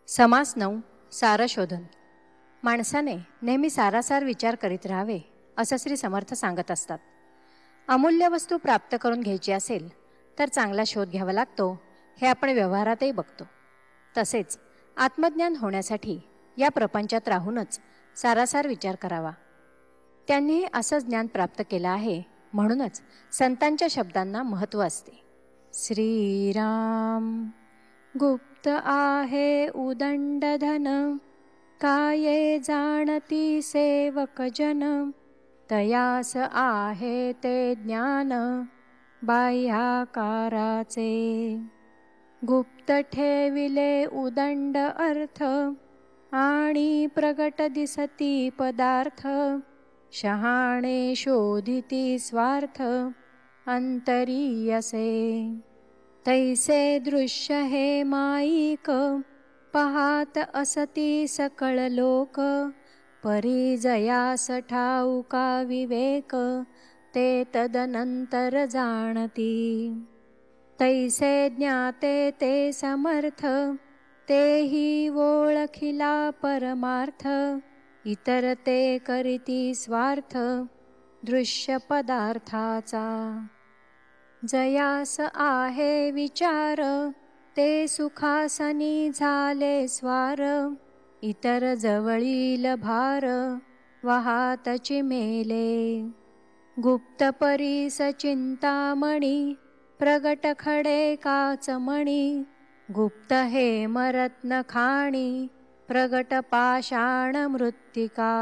समास 9 सारशोधन. माणसाने नेहमी सारासार विचार करीत राहावे असं श्री समर्थ सांगत असतात. अमूल्य वस्तू प्राप्त करून घ्यायची असेल तर चांगला शोध घ्यावा लागतो, हे आपण व्यवहारातही बघतो. तसेच आत्मज्ञान होण्यासाठी या प्रपंचात राहूनच सारासार विचार करावा. त्यांनी असं ज्ञान प्राप्त केलं आहे, म्हणूनच संतांच्या शब्दांना महत्त्व असते. श्रीराम गुप्त आहे उदंडधन, काये जाणती सेवक जन, तयास आहे ते ज्ञान बाह्याकाराचे. गुप्त ठेविले उदंड अर्थ, आणि प्रगट दिसती पदार्थ, शहाणे शोधिती स्वार्थ अंतरी असे. तैसे दृश्य हे माईक, पाहात असती सकळ लोक, परिजयास ठाऊका विवेक, ते तदनंतर जाणती. तैसे ज्ञाते ते समर्थ, तेही ओळखिला परमार्थ, इतर ते करीती स्वार्थ दृश्य पदार्थाचा. जयास आहे विचार, ते सुखासनी झाले स्वार, इतर जवळील भार वाहातची मेले. गुप्त परीस चिंतामणी, प्रगट खडे काचमणी, गुप्त हे मरत्न खाणी, प्रगट पाषाण मृत्तिका.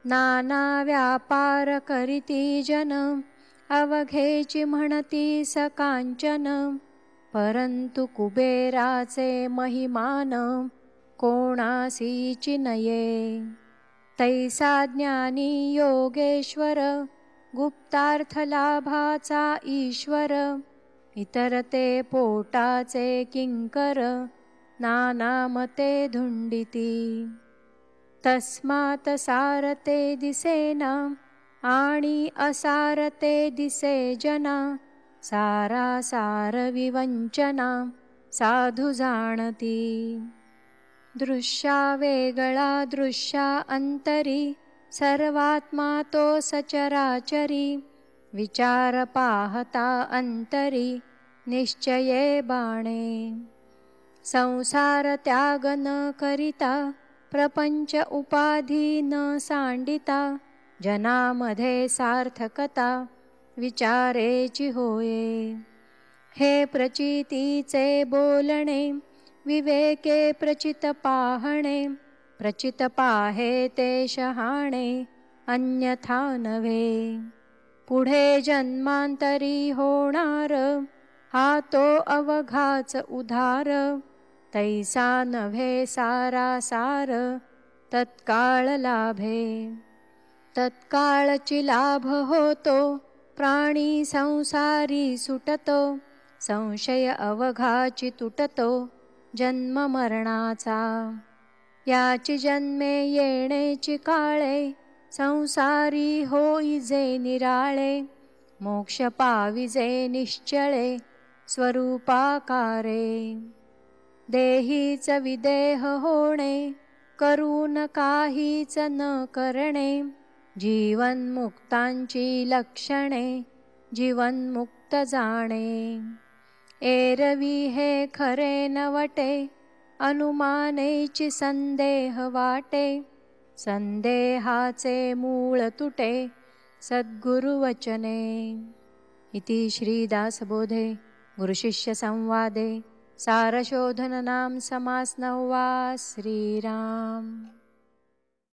नाना व्यापार करीती जन, अवघेची म्हणती सकांचन, परंतु कुबेराचे महिमान कोणासीची नये. तैसा ज्ञानी योगेश्वर, गुप्तार्थ लाभाचा ईश्वर, इतर ते पोटाचे किंकर, नाना मते धुंडिती. तस्मात सारते दिसेना, आणि असारते दिसे जना, सारासार विवंचना साधू जाणती. दृश्या वेगळा दृश्या अंतरी, सर्वात्मा तो सचराचरी, विचार पाहता अंतरी निश्चये बाणे. संसार त्याग न करिता, प्रपंच उपाधी न सांडिता, जनामध्ये सार्थकता विचारेची होये. हे प्रचितीचे बोलणे, विवेके प्रचित पाहणे, प्रचित पाहे ते शहाणे अन्यथा नव्हे. पुढे जन्मांतरी होणार, हा तो अवघाच उधार, तैसा नव्हे सारासार तत्काळ लाभे. तत्काळची लाभ होतो, प्राणी संसारी सुटतो, संशय अवघाची तुटतो जन्म मरणाचा. याची जन्मे येणेची काळे, संसारी होईजे निराळे, मोक्ष पाविजे निश्चळे स्वरूपाकारे. देहीच विदेह होणे, करून काहीच न करणे, जीवनमुक्तांची लक्षणे जीवनमुक्त जाणे. एरवी हे खरे नवटे, अनुमानेची संदेह वाटे, संदेहाचे मूळ तुटे सद्गुरुवचने. इति श्रीदासबोधे गुरुशिष्य संवादे सारशोधन नाम समास 9. श्रीराम.